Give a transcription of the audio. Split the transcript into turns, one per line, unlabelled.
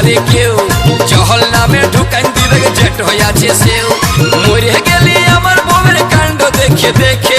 রে কেউ জহল নামে ঢুকান দিবে জেট হয়ে আছে সেও মরে গেলি আমার বউয়ের কাণ্ড দেখে দেখে